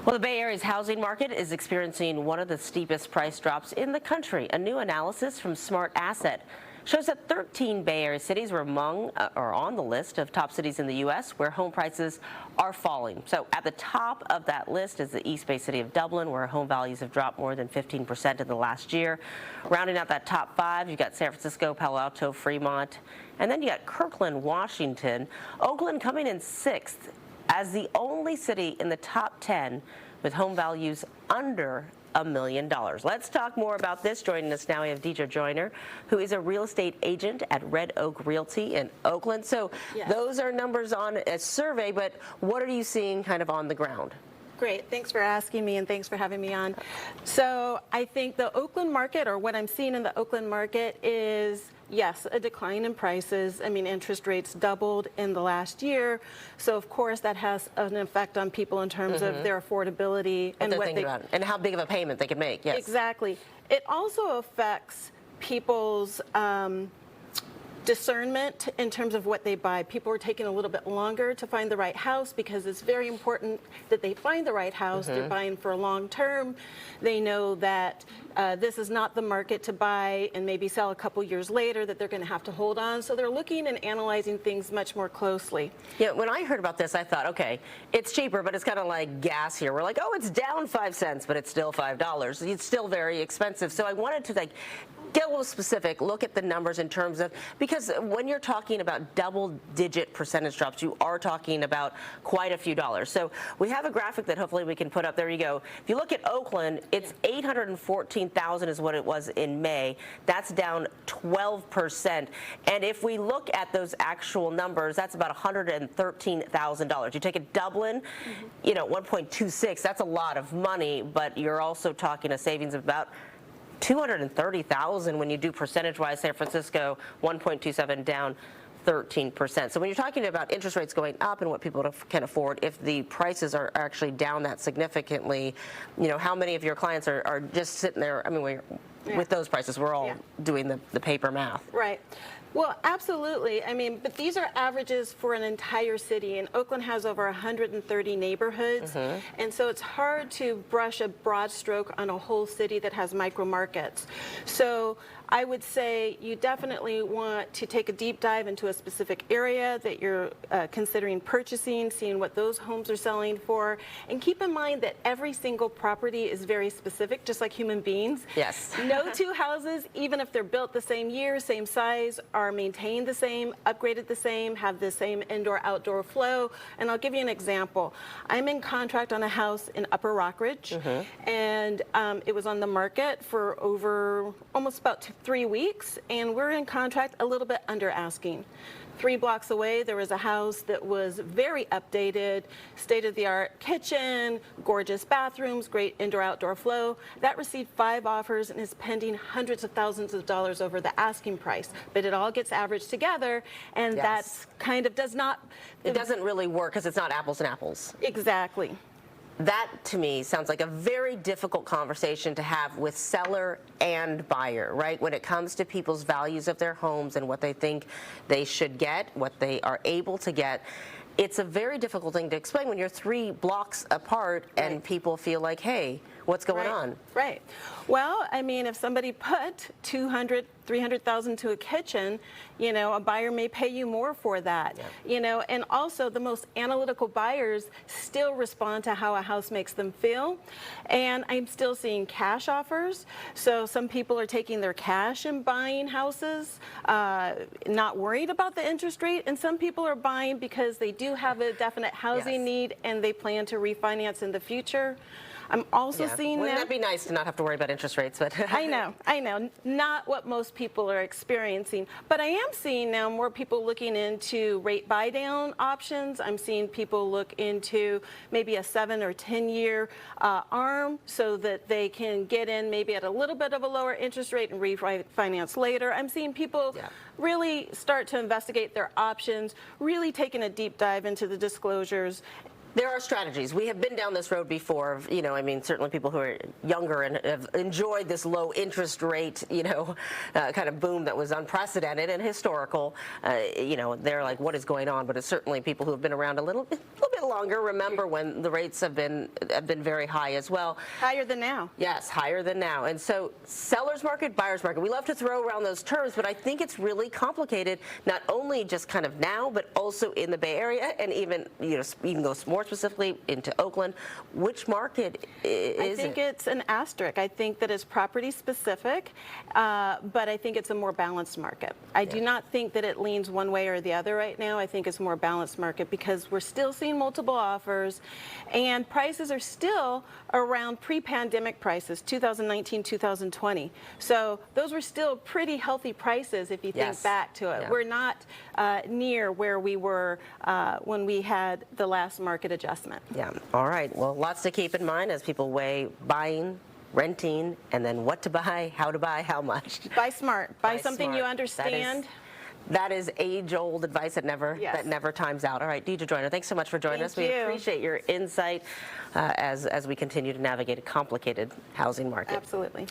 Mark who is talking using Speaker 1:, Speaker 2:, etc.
Speaker 1: Well, the Bay Area's housing market is experiencing one of the steepest price drops in the country. A new analysis from Smart Asset shows that 13 Bay Area cities were on the list of top cities in the U.S. where home prices are falling. So at the top of that list is the East Bay city of Dublin, where home values have dropped more than 15% in the last year. Rounding out that top five, you've got San Francisco, Palo Alto, Fremont, and then you got Kirkland, Washington. Oakland coming in sixth as the only city in the top 10 with home values under $1 million. Let's talk more about this. Joining us now, we have Deidre Joyner, who is a real estate agent at Red Oak Realty in Oakland. So yes, those are numbers on a survey, but what are you seeing kind of on the ground?
Speaker 2: Great. Thanks for asking me, and thanks for having me on. So I think the Oakland market, or what I'm seeing in the Oakland market, is, yes, a decline in prices. I mean, interest rates doubled in the last year. So, of course, that has an effect on people in terms of their affordability and what they
Speaker 1: about, and how big of a payment they can make. Yes.
Speaker 2: Exactly. It also affects people's discernment in terms of what they buy. People are taking a little bit longer to find the right house because it's very important that they find the right house. They're buying for a long term. They know that this is not the market to buy and maybe sell a couple years later, that they're going to have to hold on. So they're looking and analyzing things much more closely.
Speaker 1: Yeah, when I heard about this, I thought, okay, it's cheaper, but it's kind of like gas here. We're like, oh, it's down 5 cents, but it's still $5. It's still very expensive. So I wanted to get a little specific, look at the numbers in terms of, because when you're talking about double-digit percentage drops, you are talking about quite a few dollars. So we have a graphic that hopefully we can put up. There you go. If you look at Oakland, it's 814,000 is what it was in May. That's down 12%. And if we look at those actual numbers, that's about $113,000. You take a Dublin, 1.26, that's a lot of money, but you're also talking a savings of about $230,000 when you do percentage-wise. San Francisco, 1.27 down 13%. So when you're talking about interest rates going up and what people can afford, if the prices are actually down that significantly, how many of your clients are just sitting there? I mean, with those prices, we're all doing the paper math.
Speaker 2: Right. Well, absolutely. I mean, but these are averages for an entire city, and Oakland has over 130 neighborhoods, and so it's hard to brush a broad stroke on a whole city that has micro markets. So I would say you definitely want to take a deep dive into a specific area that you're considering purchasing, seeing what those homes are selling for, and keep in mind that every single property is very specific, just like human beings.
Speaker 1: Yes.
Speaker 2: No two houses, even if they're built the same year, same size, are maintained the same, upgraded the same, have the same indoor-outdoor flow. And I'll give you an example. I'm in contract on a house in Upper Rockridge, and it was on the market for over almost about 3 weeks, and we're in contract a little bit under asking. 3 blocks away, there was a house that was very updated, state-of-the-art kitchen, gorgeous bathrooms, great indoor-outdoor flow. That received 5 offers and is pending hundreds of thousands of dollars over the asking price. But it all gets averaged together, and that's kind of does not...
Speaker 1: It doesn't really work because it's not apples and apples.
Speaker 2: Exactly.
Speaker 1: That, to me, sounds like a very difficult conversation to have with seller and buyer, right? When it comes to people's values of their homes and what they think they should get, what they are able to get. It's a very difficult thing to explain when you're 3 blocks apart and people feel like, hey, what's going on?
Speaker 2: Right. Well, I mean, if somebody put $200,000, $300,000 to a kitchen, a buyer may pay you more for that. And also the most analytical buyers still respond to how a house makes them feel. And I'm still seeing cash offers. So some people are taking their cash and buying houses, not worried about the interest rate. And some people are buying because they do have a definite housing need and they plan to refinance in the future. I'm also seeing
Speaker 1: Wouldn't that be nice to not have to worry about interest rates? But
Speaker 2: I know. Not what most people are experiencing. But I am seeing now more people looking into rate buy-down options. I'm seeing people look into maybe a 7 or 10-year ARM so that they can get in maybe at a little bit of a lower interest rate and refinance later. I'm seeing people really start to investigate their options, really taking a deep dive into the disclosures.
Speaker 1: There are strategies. We have been down this road before. I mean, certainly people who are younger and have enjoyed this low interest rate, kind of boom that was unprecedented and historical. They're like, what is going on? But it's certainly people who have been around a little bit longer remember when the rates have been very high as well.
Speaker 2: Higher than now.
Speaker 1: Yes, higher than now. And so seller's market, buyer's market. We love to throw around those terms, but I think it's really complicated, not only just kind of now, but also in the Bay Area, and even even go more specifically into Oakland. Which market is
Speaker 2: I think it's an asterisk. I think that it's property specific, but I think it's a more balanced market. I do not think that it leans one way or the other right now. I think it's a more balanced market because we're still seeing multiple offers, and prices are still around pre-pandemic prices, 2019, 2020. So those were still pretty healthy prices if you think back to it.
Speaker 1: Yeah.
Speaker 2: We're not near where we were when we had the last market adjustment.
Speaker 1: Yeah. All right. Well, lots to keep in mind as people weigh buying, renting, and then what to buy, how to buy, how much.
Speaker 2: Buy smart. Buy something
Speaker 1: smart.
Speaker 2: you understand.
Speaker 1: That is age-old advice that never times out. All right, Deidre Joyner, thanks so much for joining us. We appreciate your insight as we continue to navigate a complicated housing market.
Speaker 2: Absolutely.